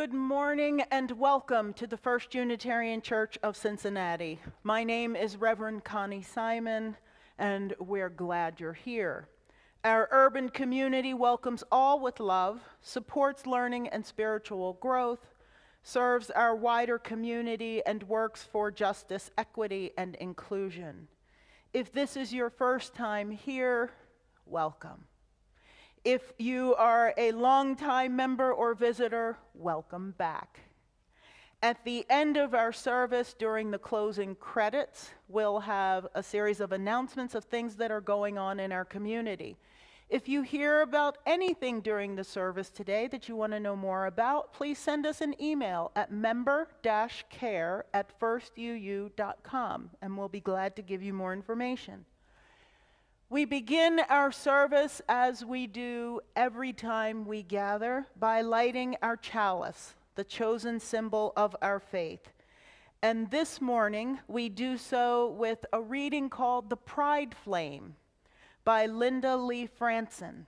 Good morning and welcome to the First Unitarian Church of Cincinnati. My name is Reverend Connie Simon, and we're glad you're here. Our urban community welcomes all with love, supports learning and spiritual growth, serves our wider community, and works for justice, equity, and inclusion. If this is your first time here, welcome. If you are a longtime member or visitor, welcome back. At the end of our service, during the closing credits, we'll have a series of announcements of things that are going on in our community. If you hear about anything during the service today that you want to know more about, please send us an email at member-care@firstuu.com, and we'll be glad to give you more information. We begin our service, as we do every time we gather, by lighting our chalice, the chosen symbol of our faith. And this morning, we do so with a reading called The Pride Flame by Linda Lee Franson.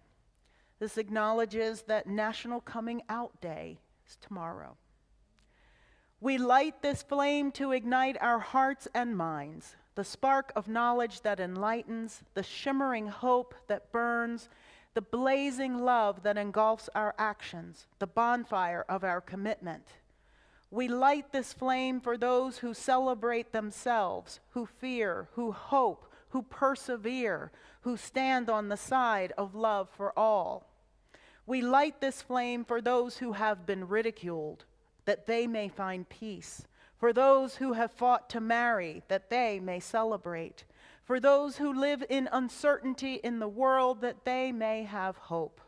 This acknowledges that National Coming Out Day is tomorrow. We light this flame to ignite our hearts and minds, the spark of knowledge that enlightens, the shimmering hope that burns, the blazing love that engulfs our actions, the bonfire of our commitment. We light this flame for those who celebrate themselves, who fear, who hope, who persevere, who stand on the side of love for all. We light this flame for those who have been ridiculed, that they may find peace. For those who have fought to marry, that they may celebrate. For those who live in uncertainty in the world, that they may have hope.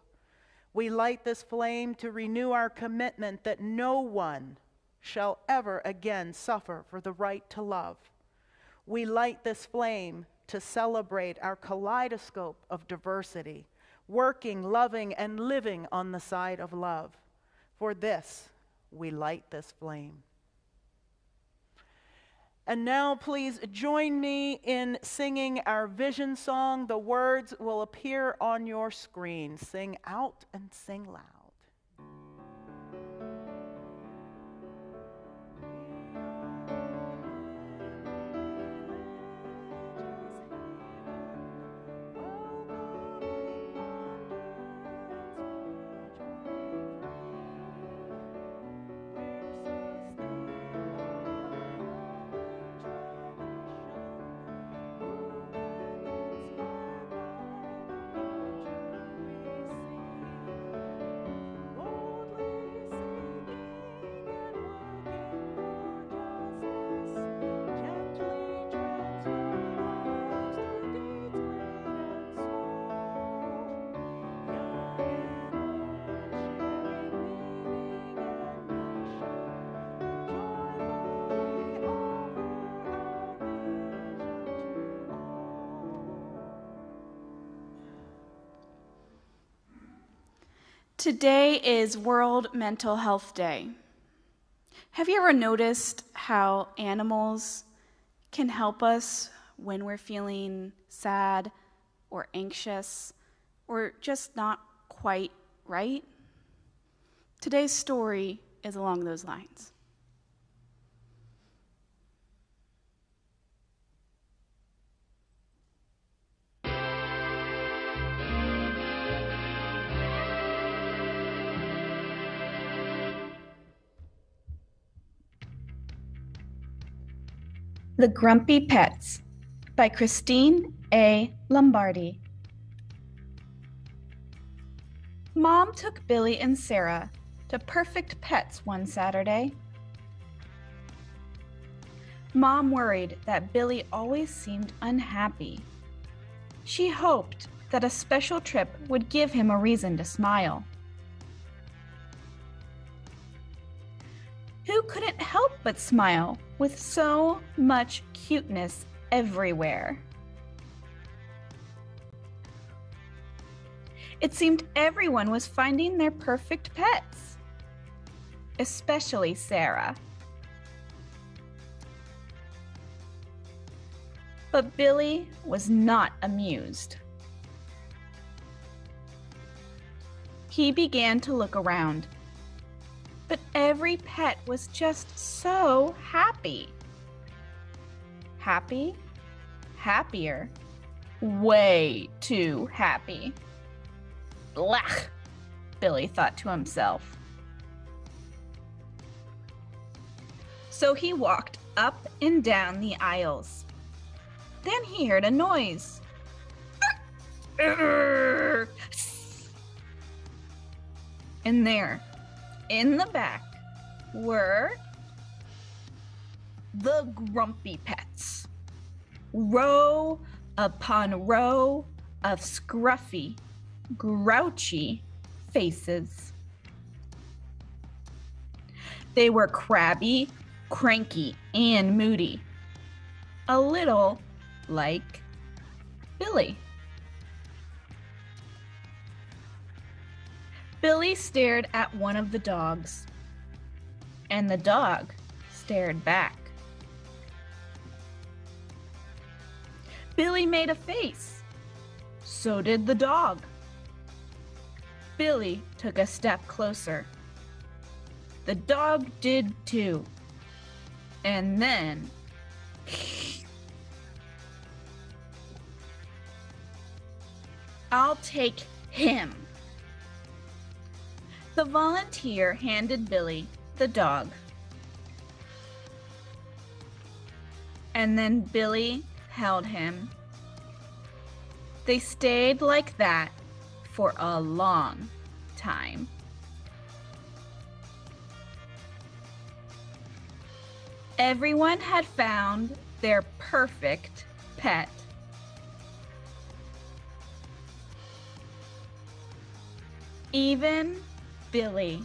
We light this flame to renew our commitment that no one shall ever again suffer for the right to love. We light this flame to celebrate our kaleidoscope of diversity, working, loving, and living on the side of love. For this, we light this flame. And now please join me in singing our vision song. The words will appear on your screen. Sing out and sing loud. Today is World Mental Health Day. Have you ever noticed how animals can help us when we're feeling sad or anxious or just not quite right? Today's story is along those lines. The Grumpy Pets by Christine A. Lombardi. Mom took Billy and Sarah to Perfect Pets one Saturday. Mom worried that Billy always seemed unhappy. She hoped that a special trip would give him a reason to smile. Who couldn't help but smile with so much cuteness everywhere? It seemed everyone was finding their perfect pets, especially Sarah. But Billy was not amused. He began to look around, but but every pet was just so happy. Happy? Happier. Way too happy. Blech, Billy thought to himself. So he walked up and down the aisles. Then he heard a noise. And there, in the back, were the grumpy pets. Row upon row of scruffy, grouchy faces. They were crabby, cranky, and moody. A little like Billy. Billy stared at one of the dogs, and the dog stared back. Billy made a face. So did the dog. Billy took a step closer. The dog did too. And then I'll take him. The volunteer handed Billy the dog. And then Billy held him. They stayed like that for a long time. Everyone had found their perfect pet. Even Billy.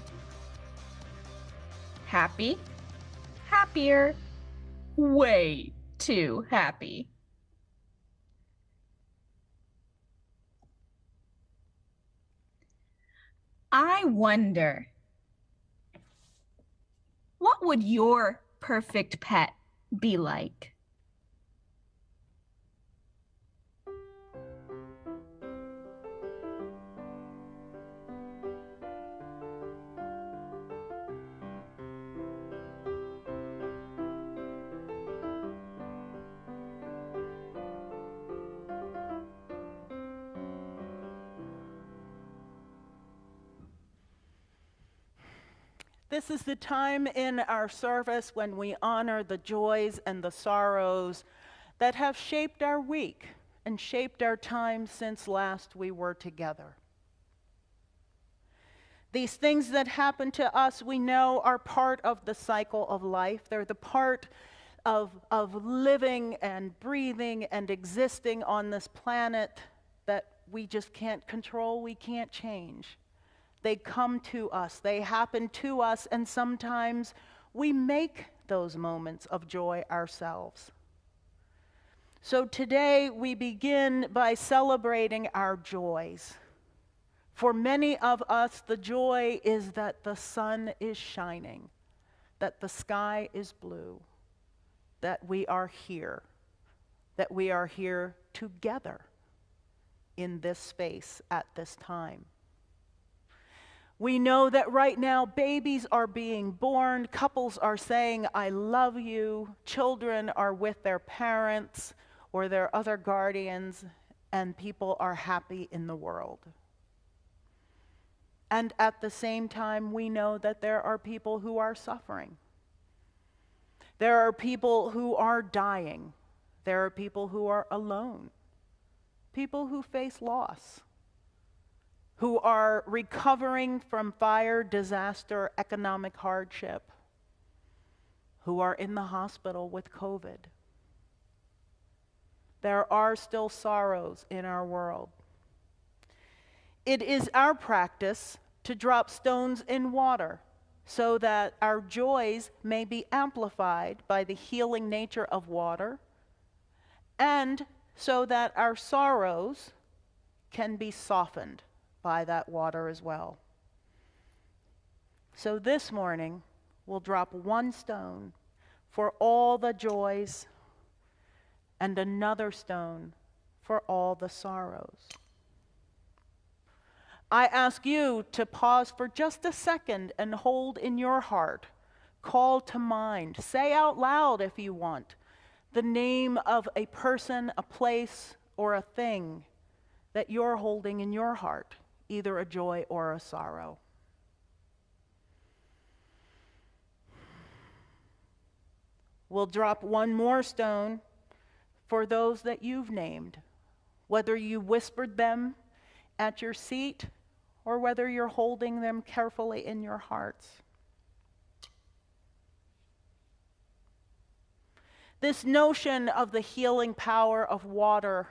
Happy, happier, way too happy. I wonder, what would your perfect pet be like? This is the time in our service when we honor the joys and the sorrows that have shaped our week and shaped our time since last we were together. These things that happen to us, we know, are part of the cycle of life. They're the part of living and breathing and existing on this planet that we just can't control, we can't change. They come to us, they happen to us, and sometimes we make those moments of joy ourselves. So today we begin by celebrating our joys. For many of us, the joy is that the sun is shining, that the sky is blue, that we are here together in this space at this time. We know that right now babies are being born, couples are saying, I love you, children are with their parents or their other guardians, and people are happy in the world. And at the same time, we know that there are people who are suffering. There are people who are dying. There are people who are alone. People who face loss, who are recovering from fire, disaster, economic hardship, who are in the hospital with COVID. There are still sorrows in our world. It is our practice to drop stones in water so that our joys may be amplified by the healing nature of water, and so that our sorrows can be softened by that water as well. So this morning, we'll drop one stone for all the joys and another stone for all the sorrows. I ask you to pause for just a second and hold in your heart, call to mind, say out loud if you want, the name of a person, a place, or a thing that you're holding in your heart, either a joy or a sorrow. We'll drop one more stone for those that you've named, whether you whispered them at your seat or whether you're holding them carefully in your hearts. This notion of the healing power of water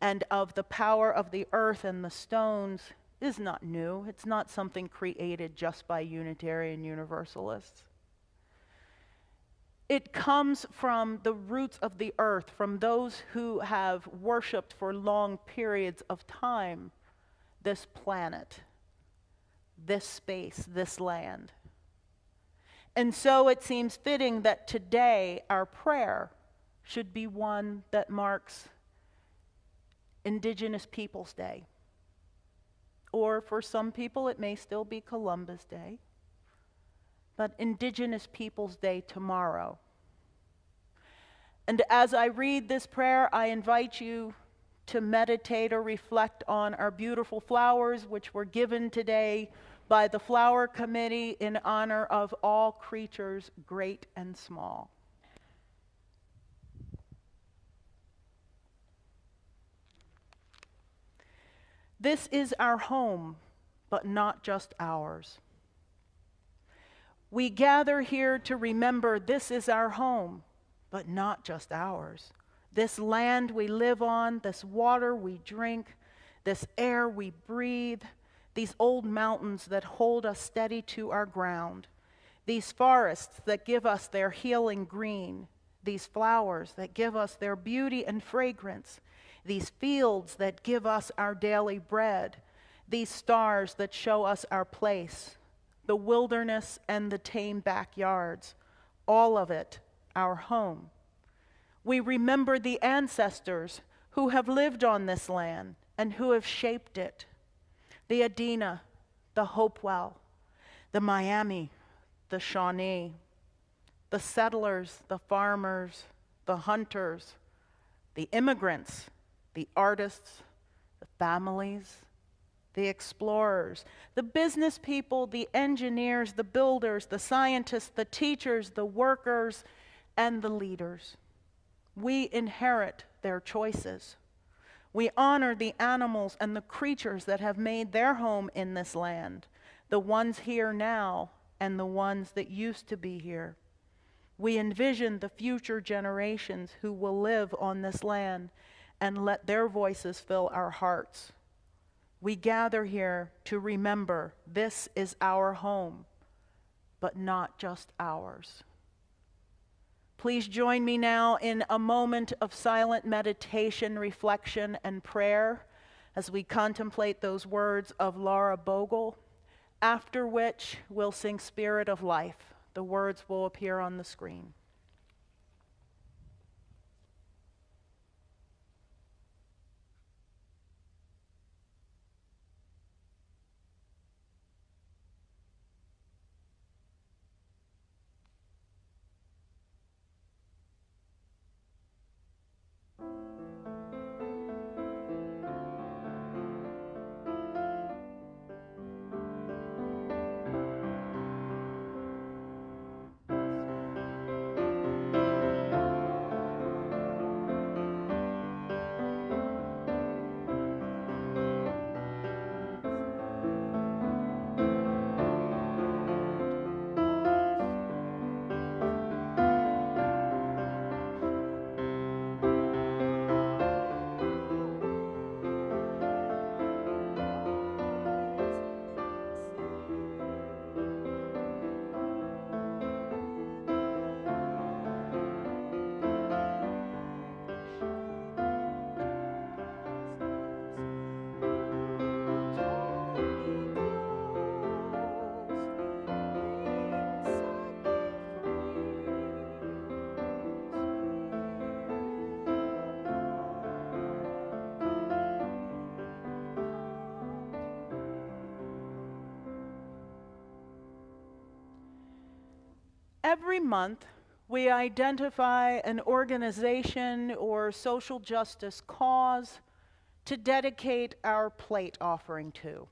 and of the power of the earth and the stones is not new. It's not something created just by Unitarian Universalists. It comes from the roots of the earth, from those who have worshipped for long periods of time this planet, this space, this land. And so it seems fitting that today our prayer should be one that marks Indigenous Peoples Day. Or for some people it may still be Columbus Day, but Indigenous Peoples Day tomorrow. And as I read this prayer, I invite you to meditate or reflect on our beautiful flowers, which were given today by the Flower Committee in honor of all creatures, great and small. This is our home, but not just ours. We gather here to remember this is our home, but not just ours. This land we live on, this water we drink, this air we breathe, these old mountains that hold us steady to our ground, these forests that give us their healing green, these flowers that give us their beauty and fragrance, these fields that give us our daily bread, these stars that show us our place, the wilderness and the tame backyards, all of it our home. We remember the ancestors who have lived on this land and who have shaped it. The Adena, the Hopewell, the Miami, the Shawnee, the settlers, the farmers, the hunters, the immigrants, the artists, the families, the explorers, the business people, the engineers, the builders, the scientists, the teachers, the workers, and the leaders. We inherit their choices. We honor the animals and the creatures that have made their home in this land, the ones here now and the ones that used to be here. We envision the future generations who will live on this land and let their voices fill our hearts. We gather here to remember this is our home, but not just ours. Please join me now in a moment of silent meditation, reflection, and prayer as we contemplate those words of Laura Bogle, after which we'll sing Spirit of Life. The words will appear on the screen. Every month, we identify an organization or social justice cause to dedicate our plate offering to.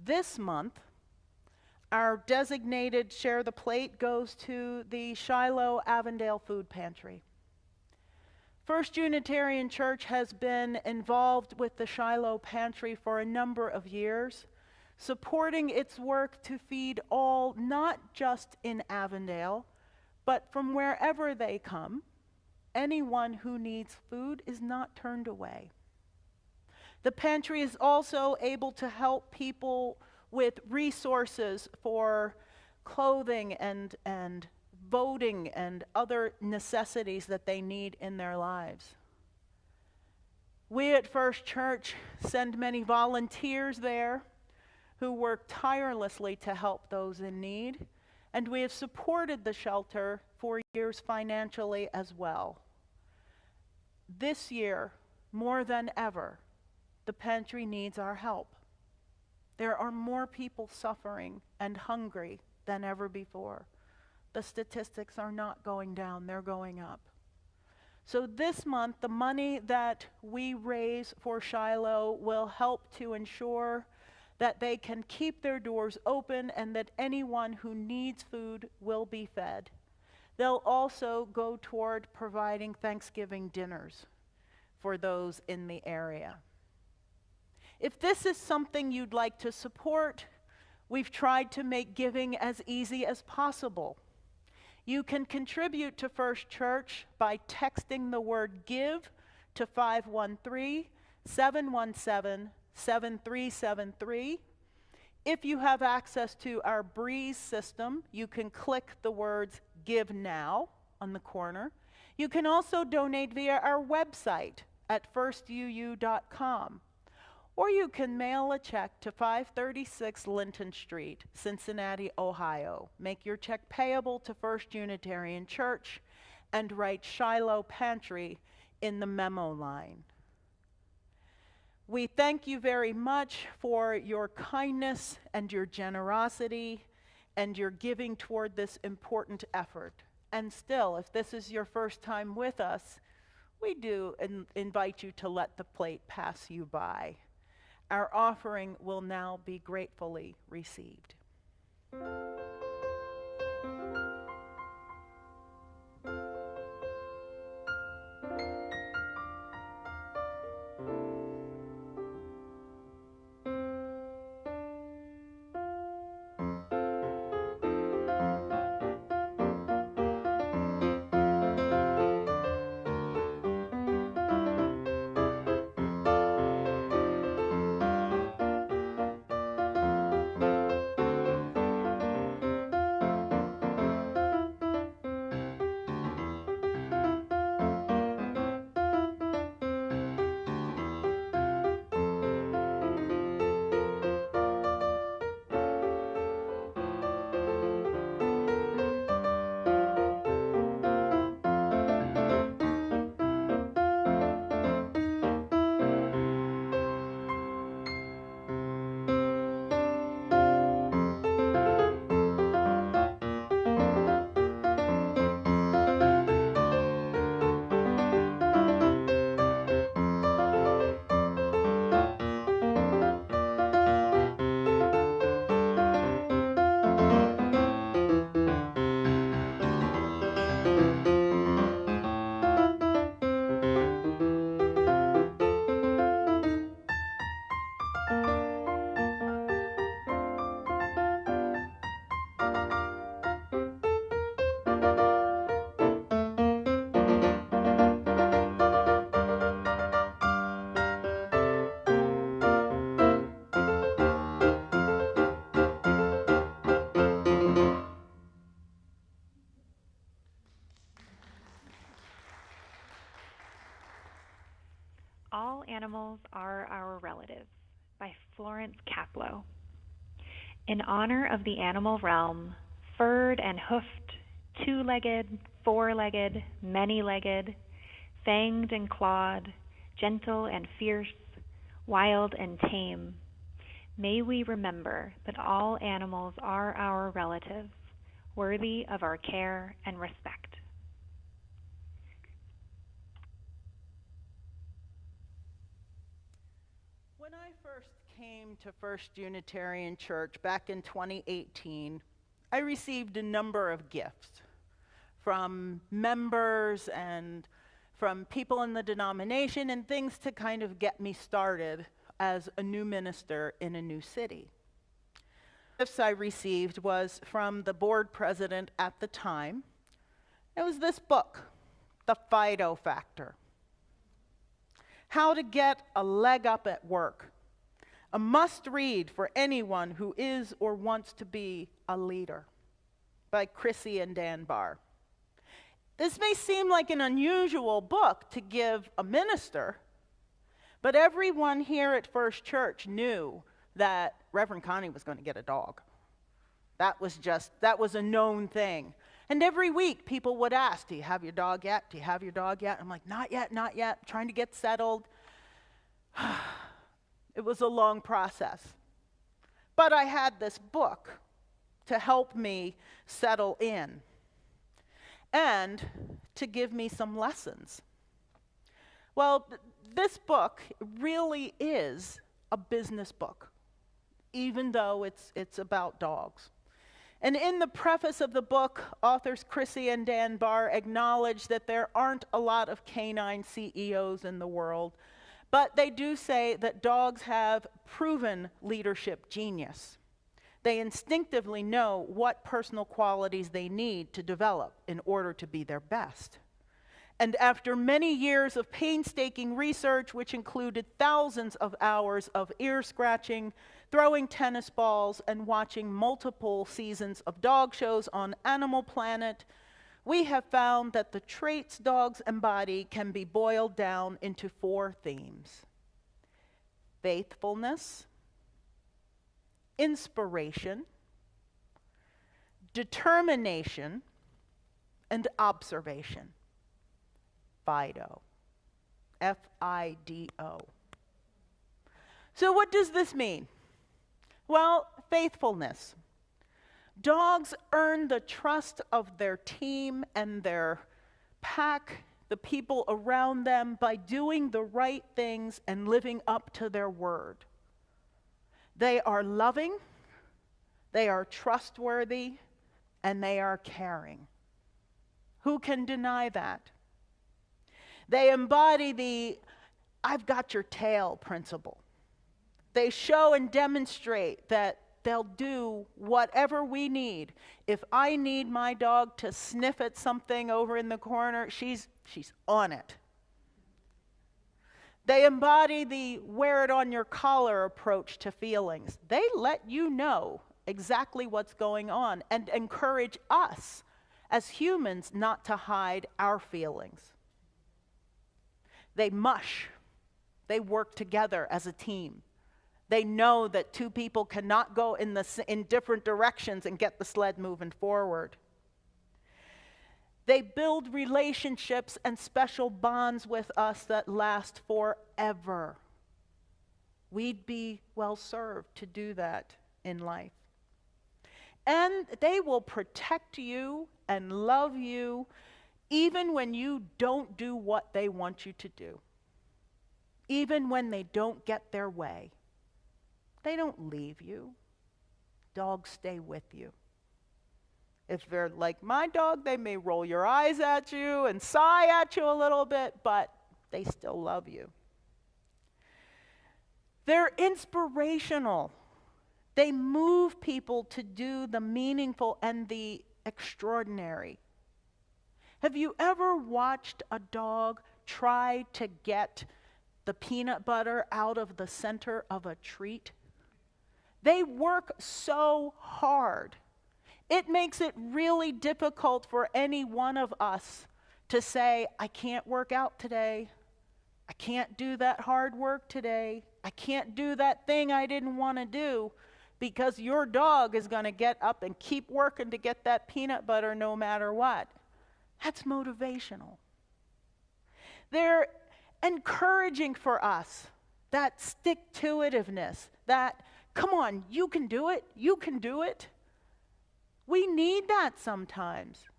This month, our designated Share the Plate goes to the Shiloh Avondale Food Pantry. First Unitarian Church has been involved with the Shiloh Pantry for a number of years, supporting its work to feed all, not just in Avondale, but from wherever they come. Anyone who needs food is not turned away. The pantry is also able to help people with resources for clothing and voting and other necessities that they need in their lives. We at First Church send many volunteers there who work tirelessly to help those in need, and we have supported the shelter for years financially as well. This year, more than ever, the pantry needs our help. There are more people suffering and hungry than ever before. The statistics are not going down, they're going up. So this month, the money that we raise for Shiloh will help to ensure that they can keep their doors open and that anyone who needs food will be fed. They'll also go toward providing Thanksgiving dinners for those in the area. If this is something you'd like to support, we've tried to make giving as easy as possible. You can contribute to First Church by texting the word GIVE to 513-717-7373. If you have access to our Breeze system, you can click the words Give Now on the corner. You can also donate via our website at firstuu.com. Or you can mail a check to 536 Linton Street, Cincinnati, Ohio. Make your check payable to First Unitarian Church and write Shiloh Pantry in the memo line. We thank you very much for your kindness and your generosity and your giving toward this important effort. And still, if this is your first time with us, we do invite you to let the plate pass you by. Our offering will now be gratefully received. All Animals Are Our Relatives by Florence Kaplow. In honor of the animal realm, furred and hoofed, two-legged, four-legged, many-legged, fanged and clawed, gentle and fierce, wild and tame, may we remember that all animals are our relatives, worthy of our care and respect. When I first came to First Unitarian Church back in 2018, I received a number of gifts from members and from people in the denomination and things to kind of get me started as a new minister in a new city. The gifts I received was from the board president at the time. It was this book, The FIDO Factor. How to Get a Leg Up at Work. A must-read for anyone who is or wants to be a leader, by Chrissy and Dan Barr. This may seem like an unusual book to give a minister, but everyone here at First Church knew that Reverend Connie was going to get a dog. That was a known thing. And every week people would ask, do you have your dog yet? Do you have your dog yet? I'm like, not yet, not yet. I'm trying to get settled. It was a long process. But I had this book to help me settle in and to give me some lessons. Well, this book really is a business book, even though it's about dogs. And in the preface of the book, authors Chrissy and Dan Barr acknowledge that there aren't a lot of canine CEOs in the world, but they do say that dogs have proven leadership genius. They instinctively know what personal qualities they need to develop in order to be their best. And after many years of painstaking research, which included thousands of hours of ear scratching, throwing tennis balls, and watching multiple seasons of dog shows on Animal Planet, we have found that the traits dogs embody can be boiled down into 4 themes: faithfulness, inspiration, determination, and observation. FIDO. F-I-D-O. So what does this mean? Well, faithfulness. Dogs earn the trust of their team and their pack, the people around them, by doing the right things and living up to their word. They are loving, they are trustworthy, and they are caring. Who can deny that? They embody the "I've got your tail" principle. They show and demonstrate that they'll do whatever we need. If I need my dog to sniff at something over in the corner, she's on it. They embody the wear it on your collar approach to feelings. They let you know exactly what's going on and encourage us as humans not to hide our feelings. They mush. They work together as a team. They know that 2 people cannot go in different directions and get the sled moving forward. They build relationships and special bonds with us that last forever. We'd be well served to do that in life. And they will protect you and love you even when you don't do what they want you to do. Even when they don't get their way. They don't leave you. Dogs stay with you. If they're like my dog, they may roll your eyes at you and sigh at you a little bit, but they still love you. They're inspirational. They move people to do the meaningful and the extraordinary. Have you ever watched a dog try to get the peanut butter out of the center of a treat? They work so hard. It makes it really difficult for any one of us to say, I can't work out today. I can't do that hard work today. I can't do that thing I didn't want to do, because your dog is going to get up and keep working to get that peanut butter no matter what. That's motivational. They're encouraging for us, that stick-to-itiveness, that, come on, you can do it, you can do it. We need that sometimes.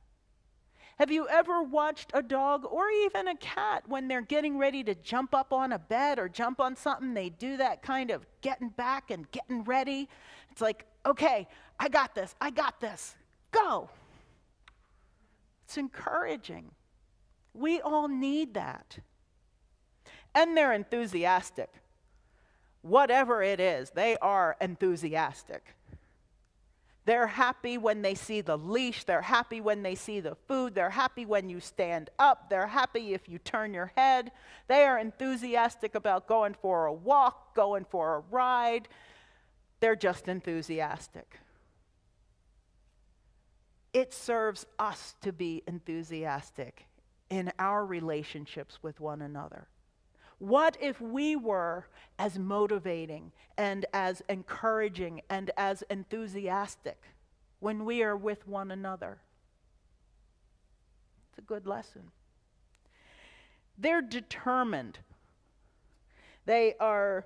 Have you ever watched a dog or even a cat when they're getting ready to jump up on a bed or jump on something? They do that kind of getting back and getting ready. It's like, okay, I got this, go. It's encouraging. We all need that. And they're enthusiastic. Whatever it is, they are enthusiastic. They're happy when they see the leash. They're happy when they see the food. They're happy when you stand up. They're happy if you turn your head. They are enthusiastic about going for a walk, going for a ride. They're just enthusiastic. It serves us to be enthusiastic in our relationships with one another. What if we were as motivating and as encouraging and as enthusiastic when we are with one another? It's a good lesson. They're determined. They are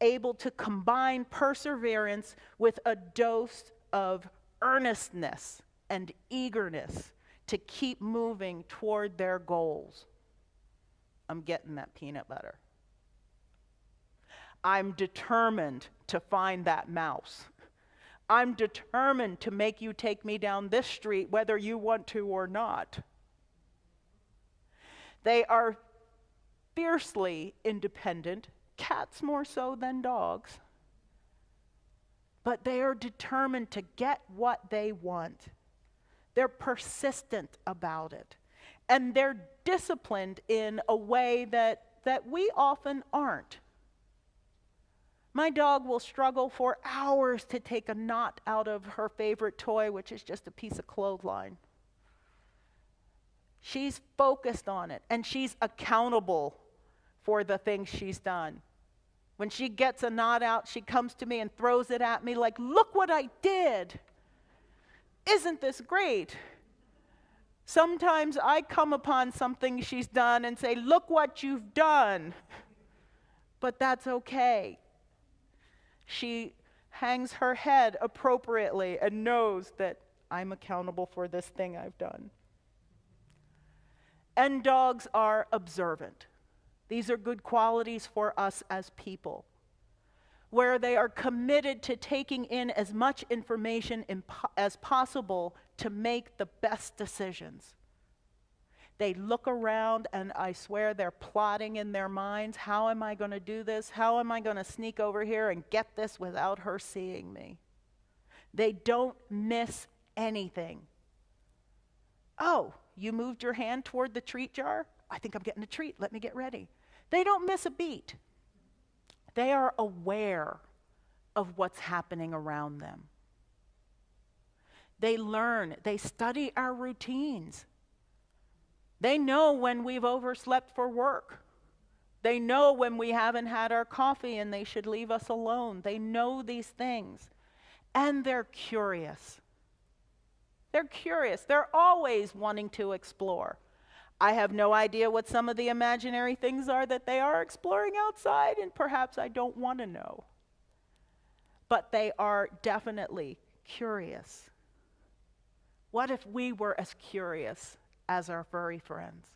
able to combine perseverance with a dose of earnestness and eagerness to keep moving toward their goals. I'm getting that peanut butter. I'm determined to find that mouse. I'm determined to make you take me down this street whether you want to or not. They are fiercely independent, cats more so than dogs. But they are determined to get what they want. They're persistent about it. And they're disciplined in a way that we often aren't. My dog will struggle for hours to take a knot out of her favorite toy, which is just a piece of clothesline. She's focused on it, and she's accountable for the things she's done. When she gets a knot out, she comes to me and throws it at me like, "Look what I did! Isn't this great?" Sometimes I come upon something she's done and say, "Look what you've done." But that's okay. She hangs her head appropriately and knows that I'm accountable for this thing I've done. And dogs are observant. These are good qualities for us as people, where they are committed to taking in as much information as possible to make the best decisions. They look around and I swear they're plotting in their minds, how am I going to do this? How am I going to sneak over here and get this without her seeing me? They don't miss anything. Oh, you moved your hand toward the treat jar? I think I'm getting a treat. Let me get ready. They don't miss a beat. They are aware of what's happening around them. They learn, they study our routines. They know when we've overslept for work. They know when we haven't had our coffee and they should leave us alone. They know these things. And they're curious. They're curious. They're always wanting to explore. I have no idea what some of the imaginary things are that they are exploring outside, and perhaps I don't want to know. But they are definitely curious. What if we were as curious as our furry friends?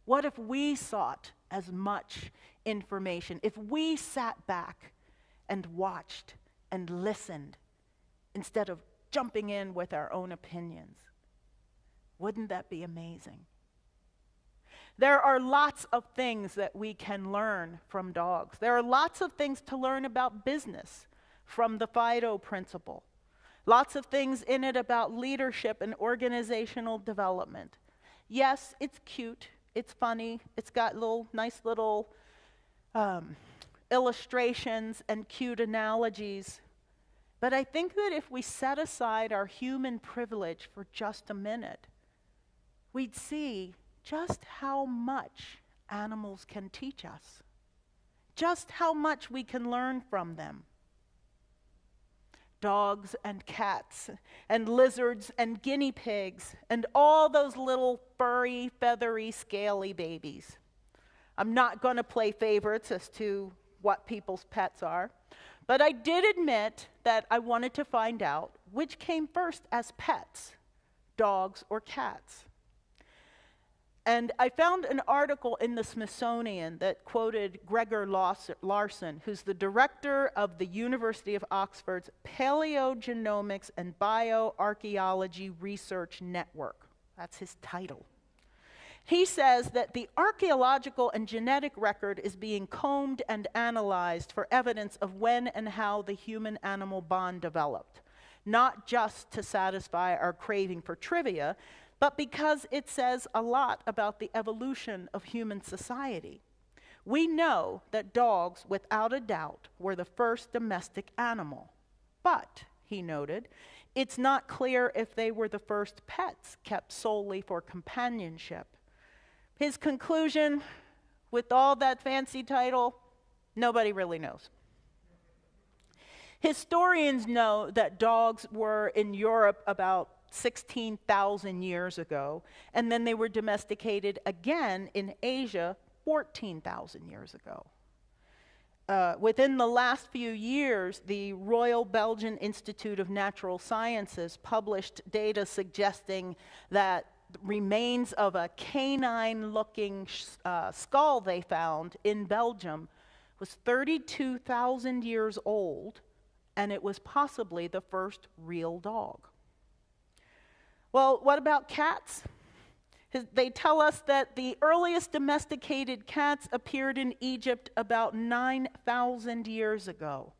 What if we sought as much information? If we sat back and watched and listened instead of jumping in with our own opinions? Wouldn't that be amazing? There are lots of things that we can learn from dogs. There are lots of things to learn about business from the FIDO principle. Lots of things in it about leadership and organizational development. Yes, it's cute, it's funny, it's got nice little illustrations and cute analogies. But I think that if we set aside our human privilege for just a minute, we'd see just how much animals can teach us, just how much we can learn from them. Dogs and cats and lizards and guinea pigs and all those little furry, feathery, scaly babies. I'm not going to play favorites as to what people's pets are, But I did admit that I wanted to find out which came first as pets, dogs or cats. And I found an article in the Smithsonian that quoted Gregor Larson, who's the director of the University of Oxford's Paleogenomics and Bioarchaeology Research Network. That's his title. He says that the archaeological and genetic record is being combed and analyzed for evidence of when and how the human-animal bond developed, not just to satisfy our craving for trivia, but because it says a lot about the evolution of human society. We know that dogs, without a doubt, were the first domestic animal. But, he noted, it's not clear if they were the first pets kept solely for companionship. His conclusion, with all that fancy title, nobody really knows. Historians know that dogs were in Europe about 16,000 years ago, and then they were domesticated again in Asia 14,000 years ago. Within the last few years, the Royal Belgian Institute of Natural Sciences published data suggesting that remains of a canine-looking skull they found in Belgium was 32,000 years old, and it was possibly the first real dog. Well, what about cats? They tell us that the earliest domesticated cats appeared in Egypt about 9,000 years ago.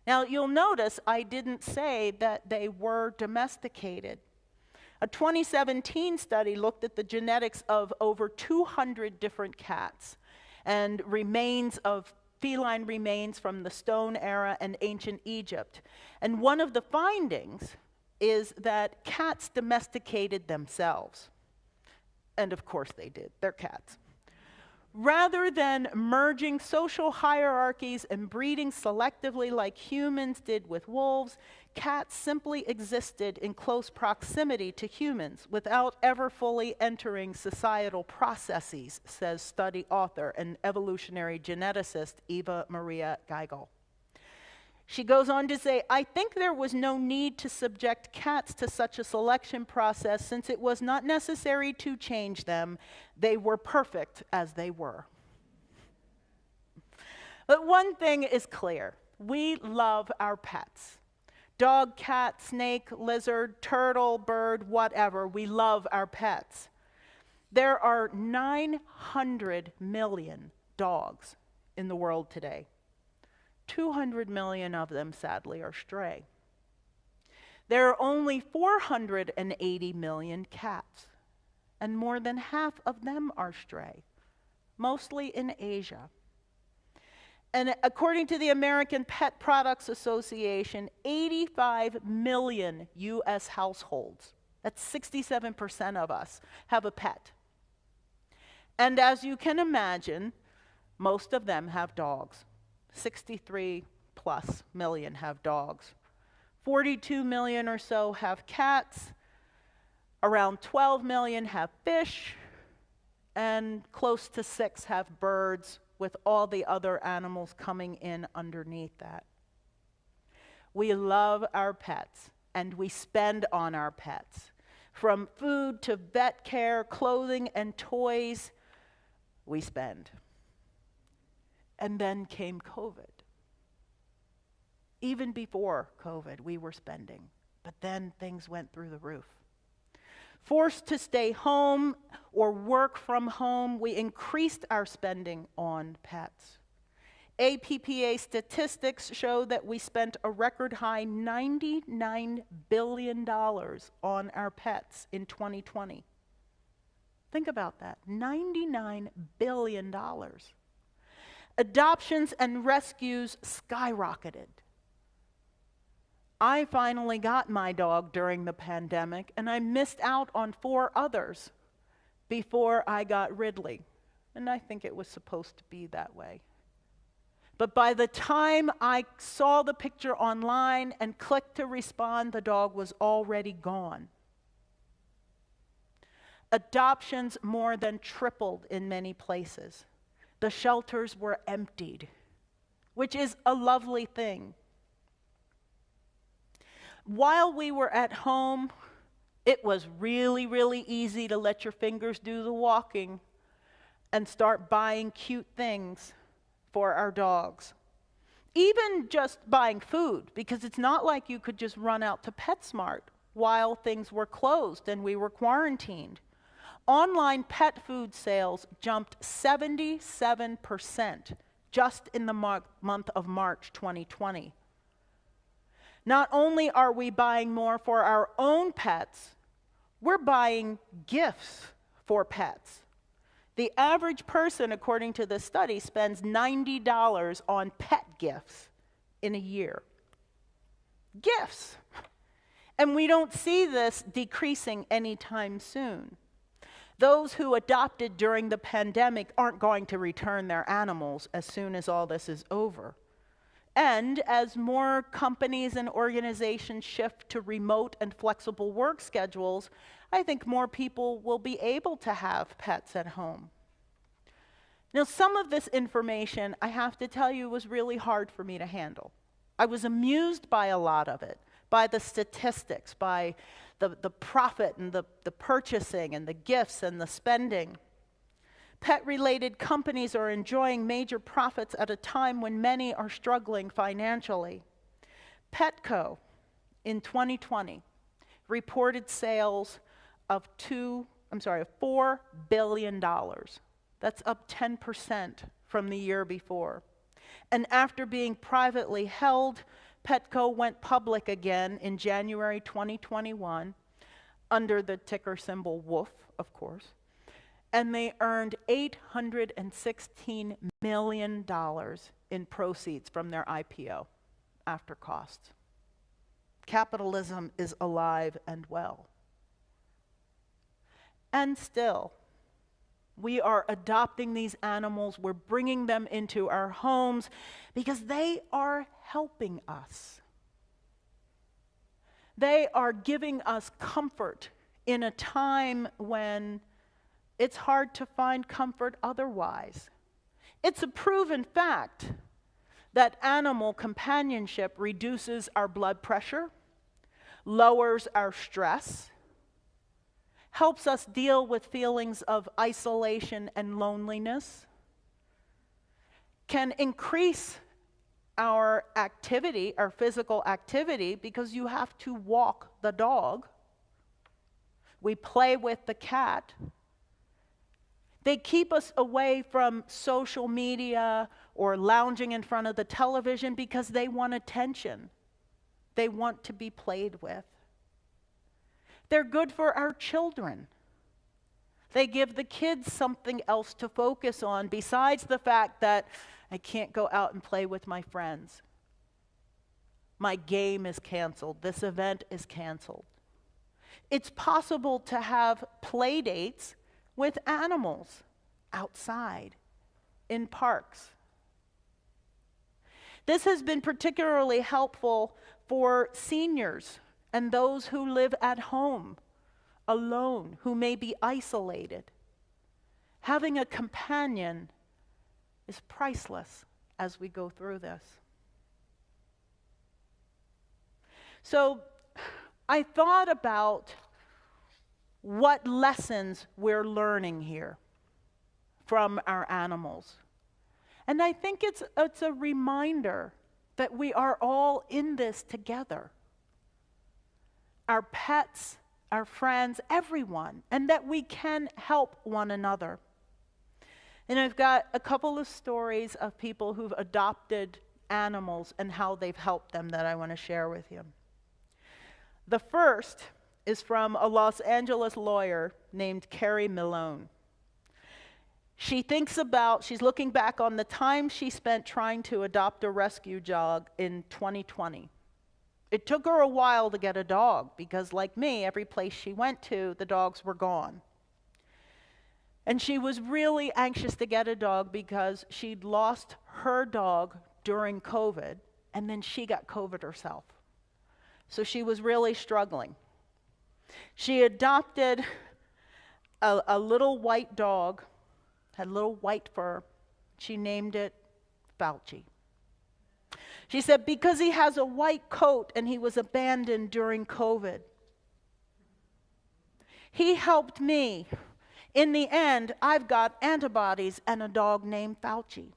Now, you'll notice I didn't say that they were domesticated. A 2017 study looked at the genetics of over 200 different cats and feline remains from the Stone Era and ancient Egypt. And one of the findings is that cats domesticated themselves. And of course they did, they're cats. Rather than merging social hierarchies and breeding selectively like humans did with wolves, cats simply existed in close proximity to humans without ever fully entering societal processes, says study author and evolutionary geneticist Eva Maria Geigel. She goes on to say, I think there was no need to subject cats to such a selection process since it was not necessary to change them. They were perfect as they were. But one thing is clear. We love our pets. Dog, cat, snake, lizard, turtle, bird, whatever. We love our pets. There are 900 million dogs in the world today. 200 million of them, sadly, are stray. There are only 480 million cats, and more than half of them are stray, mostly in Asia. And according to the American Pet Products Association, 85 million U.S. households, that's 67% of us, have a pet. And as you can imagine, most of them have dogs. 63 plus million have dogs. 42 million or so have cats. Around 12 million have fish. And close to 6 have birds, with all the other animals coming in underneath that. We love our pets, and we spend on our pets. From food to vet care, clothing, and toys, we spend. And then came COVID. Even before COVID, we were spending, but then things went through the roof. Forced to stay home or work from home, we increased our spending on pets. APPA statistics show that we spent a record high $99 billion on our pets in 2020. Think about that, $99 billion. Adoptions and rescues skyrocketed. I finally got my dog during the pandemic, and I missed out on 4 others before I got Ridley. And I think it was supposed to be that way. But by the time I saw the picture online and clicked to respond, the dog was already gone. Adoptions more than tripled in many places. The shelters were emptied. which is a lovely thing. While we were at home, it was really, really easy to let your fingers do the walking and start buying cute things for our dogs. Even just buying food, because it's not like you could just run out to PetSmart while things were closed and we were quarantined. Online pet food sales jumped 77% just in the month of March 2020. Not only are we buying more for our own pets, we're buying gifts for pets. The average person, according to this study, spends $90 on pet gifts in a year. Gifts. And we don't see this decreasing anytime soon. Those who adopted during the pandemic aren't going to return their animals as soon as all this is over. And as more companies and organizations shift to remote and flexible work schedules, I think more people will be able to have pets at home. Now, some of this information, I have to tell you, was really hard for me to handle. I was amused by a lot of it, by the statistics, by the profit and the purchasing and the gifts and the spending. Pet-related companies are enjoying major profits at a time when many are struggling financially. Petco, in 2020, reported sales of $4 billion. That's up 10% from the year before. And after being privately held, Petco went public again in January 2021 under the ticker symbol WOOF, of course. And they earned $816 million in proceeds from their IPO after costs. Capitalism is alive and well. And still, we are adopting these animals, we're bringing them into our homes because they are helping us. They are giving us comfort in a time when it's hard to find comfort otherwise. It's a proven fact that animal companionship reduces our blood pressure, lowers our stress, helps us deal with feelings of isolation and loneliness, can increase our activity, our physical activity, because you have to walk the dog. We play with the cat. They keep us away from social media or lounging in front of the television because they want attention. They want to be played with. They're good for our children. They give the kids something else to focus on besides the fact that I can't go out and play with my friends. My game is canceled. This event is canceled. It's possible to have play dates with animals outside, in parks. This has been particularly helpful for seniors and those who live at home, alone, who may be isolated. Having a companion is priceless as we go through this. So I thought about what lessons we're learning here from our animals. And I think it's a reminder that we are all in this together. Our pets, our friends, everyone, and that we can help one another. And I've got a couple of stories of people who've adopted animals and how they've helped them that I want to share with you. The first is from a Los Angeles lawyer named Carrie Malone. She's looking back on the time she spent trying to adopt a rescue dog in 2020. It took her a while to get a dog because, like me, every place she went to, the dogs were gone. And she was really anxious to get a dog because she'd lost her dog during COVID, and then she got COVID herself. So she was really struggling. She adopted a little white dog, had little white fur. She named it Fauci. She said, because he has a white coat and he was abandoned during COVID. He helped me. In the end, I've got antibodies and a dog named Fauci.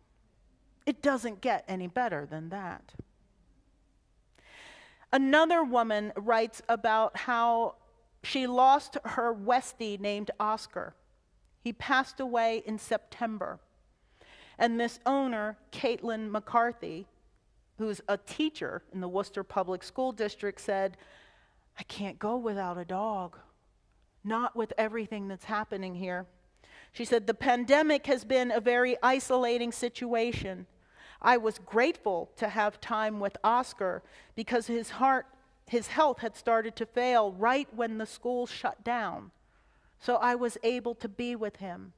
It doesn't get any better than that. Another woman writes about how she lost her Westie named Oscar. He passed away in September. And this owner, Caitlin McCarthy, who's a teacher in the Worcester Public School District, said, I can't go without a dog. Not with everything that's happening here. She said, the pandemic has been a very isolating situation. I was grateful to have time with Oscar because his health had started to fail right when the school shut down. So I was able to be with him.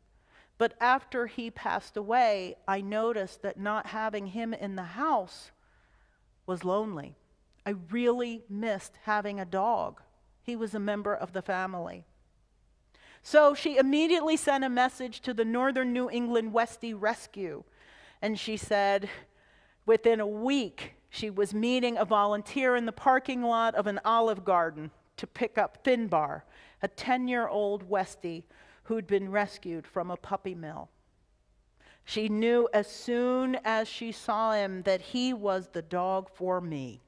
But after he passed away, I noticed that not having him in the house was lonely. I really missed having a dog. He was a member of the family. So she immediately sent a message to the Northern New England Westie Rescue. And she said, within a week, she was meeting a volunteer in the parking lot of an Olive Garden to pick up Finbar, a 10-year-old Westie who'd been rescued from a puppy mill. She knew as soon as she saw him that he was the dog for me.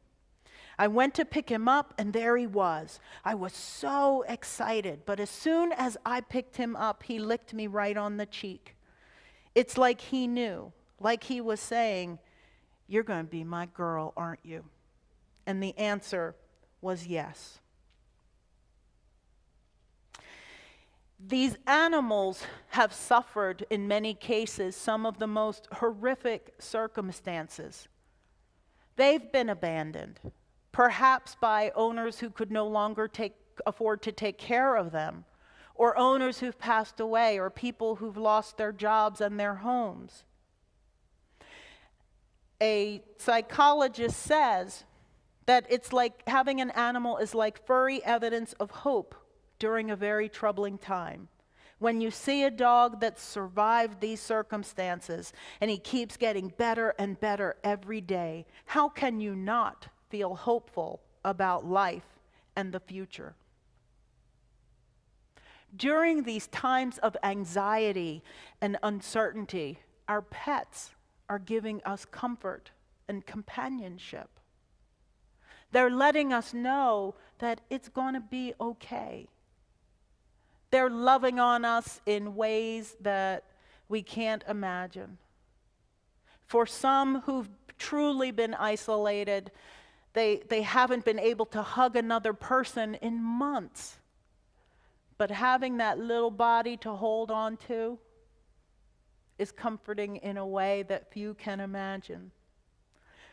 I went to pick him up, and there he was. I was so excited, but as soon as I picked him up, he licked me right on the cheek. It's like he knew, like he was saying, you're going to be my girl, aren't you? And the answer was yes. These animals have suffered, in many cases, some of the most horrific circumstances. They've been abandoned, perhaps by owners who could no longer afford to take care of them, or owners who've passed away, or people who've lost their jobs and their homes. A psychologist says that it's like having an animal is like furry evidence of hope during a very troubling time. When you see a dog that survived these circumstances and he keeps getting better and better every day, how can you not feel hopeful about life and the future? During these times of anxiety and uncertainty, our pets are giving us comfort and companionship. They're letting us know that it's going to be okay. They're loving on us in ways that we can't imagine. For some who've truly been isolated, they haven't been able to hug another person in months. But having that little body to hold on to is comforting in a way that few can imagine.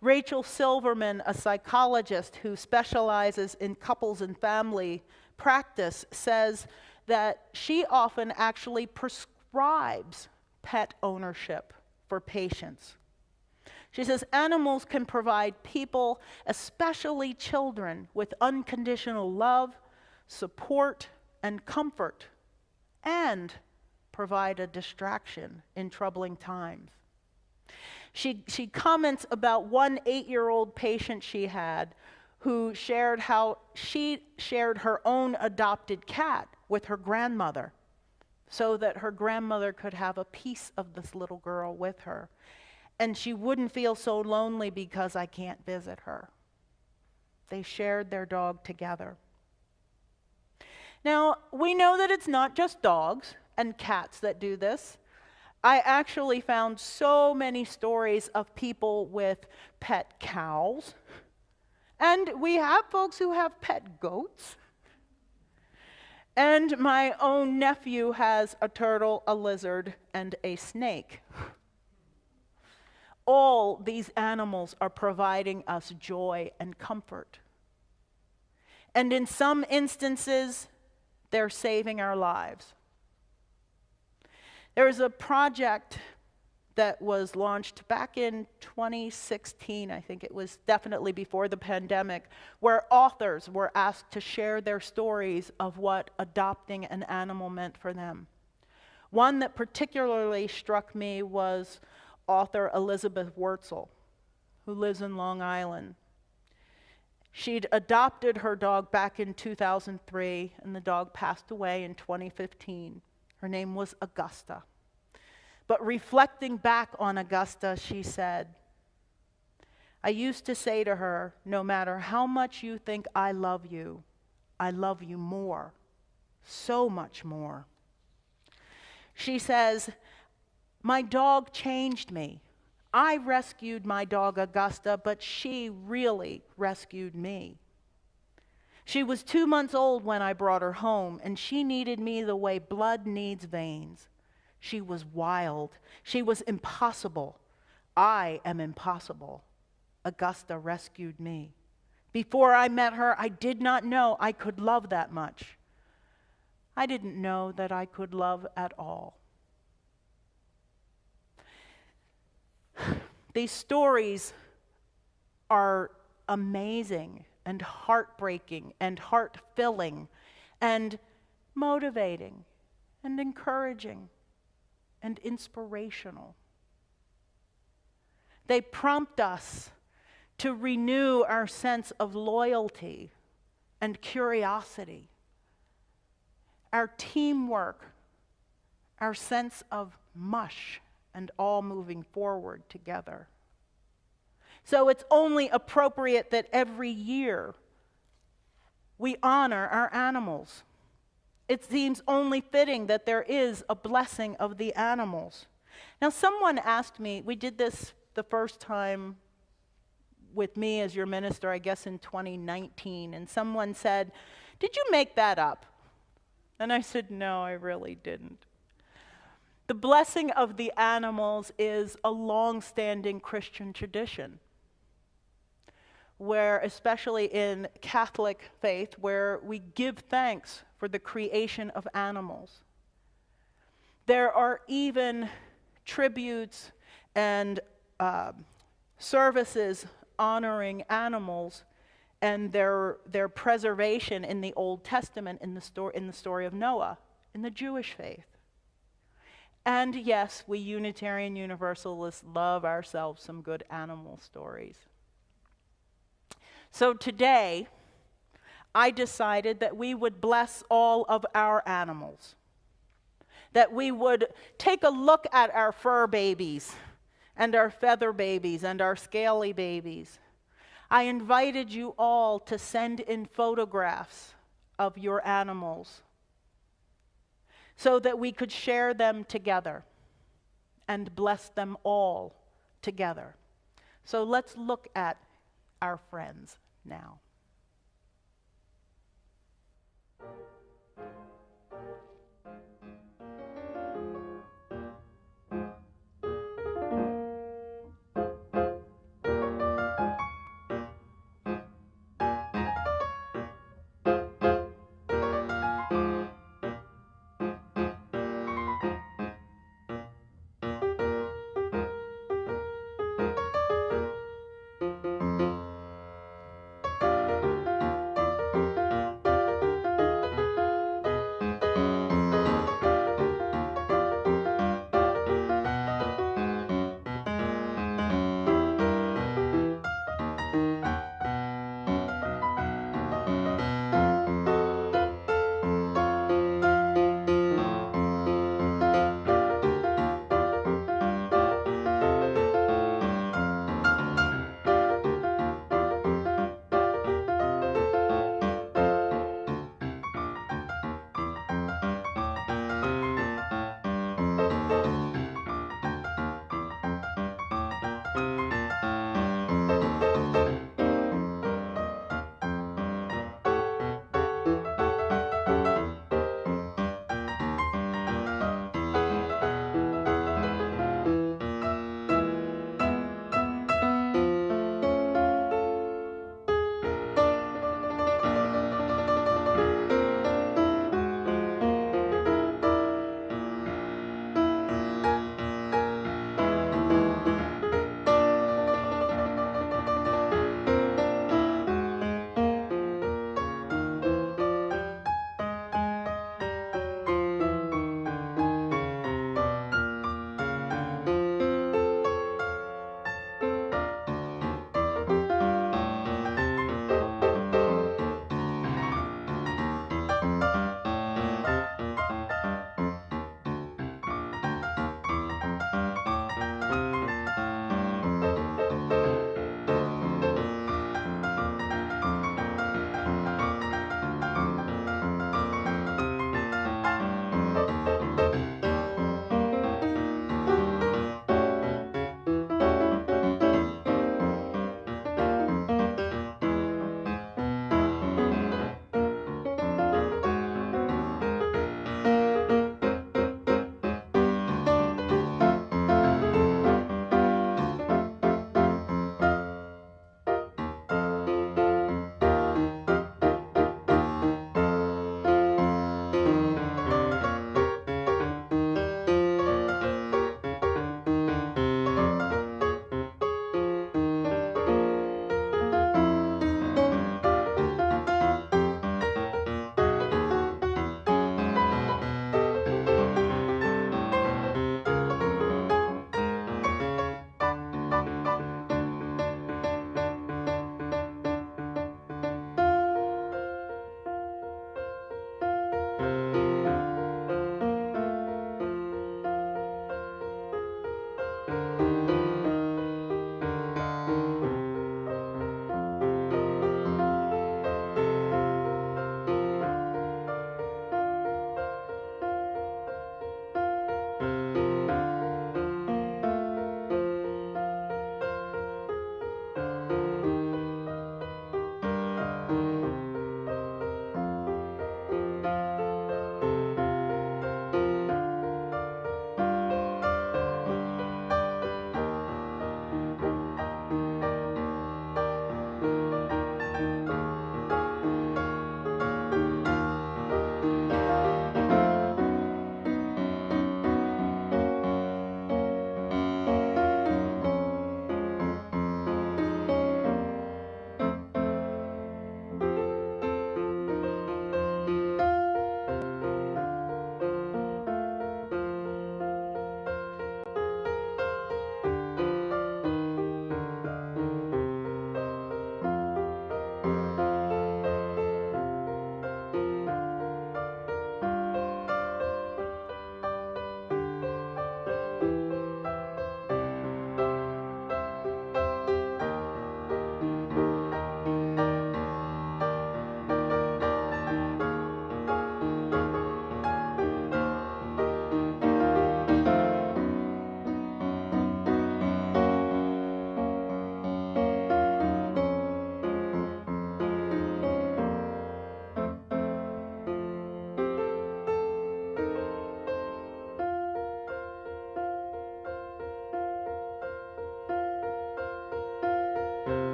Rachel Silverman, a psychologist who specializes in couples and family practice, says that she often actually prescribes pet ownership for patients. She says animals can provide people, especially children, with unconditional love, support, and comfort, and provide a distraction in troubling times. She comments about one 8-year-old patient she had who shared how she shared her own adopted cat with her grandmother so that her grandmother could have a piece of this little girl with her. And she wouldn't feel so lonely because I can't visit her. They shared their dog together. Now, we know that it's not just dogs and cats that do this. I actually found so many stories of people with pet cows. And we have folks who have pet goats. And my own nephew has a turtle, a lizard, and a snake. All these animals are providing us joy and comfort. And in some instances, they're saving our lives. There was a project that was launched back in 2016, I think it was definitely before the pandemic, where authors were asked to share their stories of what adopting an animal meant for them. One that particularly struck me was author Elizabeth Wurtzel, who lives in Long Island. She'd adopted her dog back in 2003, and the dog passed away in 2015. Her name was Augusta. But reflecting back on Augusta, she said, I used to say to her, no matter how much you think I love you more, so much more. She says, my dog changed me. I rescued my dog Augusta, but she really rescued me. She was 2 months old when I brought her home, and she needed me the way blood needs veins. She was wild. She was impossible. I am impossible. Augusta rescued me. Before I met her, I did not know I could love that much. I didn't know that I could love at all. These stories are amazing and heartbreaking and heart-filling and motivating and encouraging and inspirational. They prompt us to renew our sense of loyalty and curiosity, our teamwork, our sense of mush, and all moving forward together. So it's only appropriate that every year we honor our animals. It seems only fitting that there is a blessing of the animals. Now, someone asked me, we did this the first time with me as your minister, I guess in 2019, and someone said, did you make that up? And I said, no, I really didn't. The blessing of the animals is a long-standing Christian tradition, where, especially in Catholic faith, where we give thanks for the creation of animals. There are even tributes and services honoring animals and their preservation in the Old Testament, in the story of Noah, in the Jewish faith. And yes, we Unitarian Universalists love ourselves some good animal stories. So today, I decided that we would bless all of our animals, that we would take a look at our fur babies and our feather babies and our scaly babies. I invited you all to send in photographs of your animals so that we could share them together and bless them all together. So let's look at our friends now.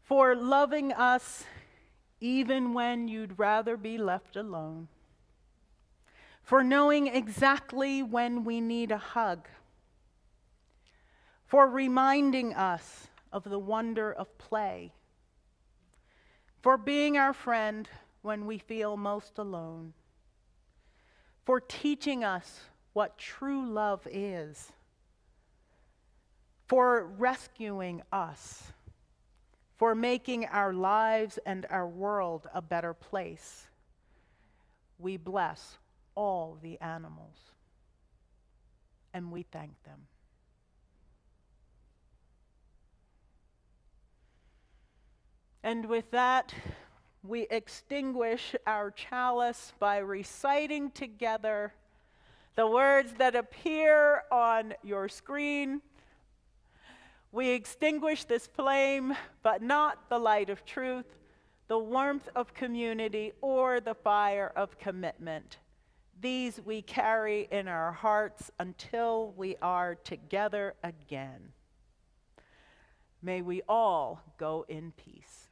for loving us even when you'd rather be left alone, for knowing exactly when we need a hug, for reminding us of the wonder of play, for being our friend when we feel most alone, for teaching us what true love is, for rescuing us, for making our lives and our world a better place. We bless all the animals, and we thank them. And with that, we extinguish our chalice by reciting together the words that appear on your screen. We extinguish this flame, but not the light of truth, the warmth of community, or the fire of commitment. These we carry in our hearts until we are together again. May we all go in peace.